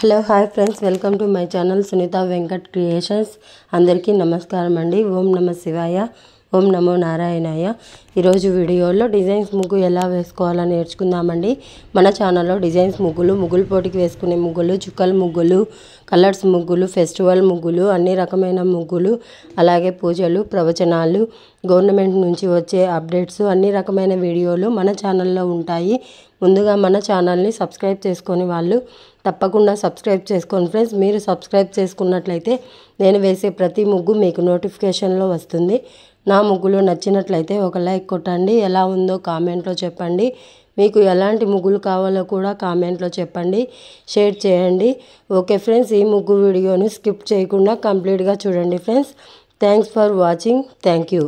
Hello hi friends, welcome to my channel Sunitha Venkat creations. అందరికీ నమస్కారం అండి. ఓం నమ శివాయ, ఓం నమో నారాయణాయ. ఈరోజు వీడియోలో డిజైన్స్ ముగ్గు ఎలా వేసుకోవాలో నేర్చుకుందామండి. మన ఛానల్లో డిజైన్స్ ముగ్గులు పోటీకి వేసుకునే ముగ్గులు, చుక్కల ముగ్గులు, కలర్స్ ముగ్గులు, ఫెస్టివల్ ముగ్గులు, అన్ని రకమైన ముగ్గులు, అలాగే పూజలు, ప్రవచనాలు, గవర్నమెంట్ నుంచి వచ్చే అప్డేట్స్, అన్ని రకమైన వీడియోలు మన ఛానల్లో ఉంటాయి. ముందుగా మన ఛానల్ని సబ్స్క్రైబ్ చేసుకొని వాళ్ళు తప్పకుండా సబ్స్క్రైబ్ చేసుకోండి ఫ్రెండ్స్. మీరు సబ్స్క్రైబ్ చేసుకున్నట్లయితే నేను వేసే ప్రతి ముగ్గు మీకు నోటిఫికేషన్లో వస్తుంది. నా ముగ్గులు నచ్చినట్లయితే ఒక లైక్ కొట్టండి. ఎలా ఉందో కామెంట్లో చెప్పండి. మీకు ఎలాంటి ముగ్గులు కావాలో కూడా కామెంట్లో చెప్పండి, షేర్ చేయండి. ఓకే ఫ్రెండ్స్, ఈ ముగ్గు వీడియోని స్కిప్ చేయకుండా కంప్లీట్గా చూడండి friends. Thanks for watching. Thank you.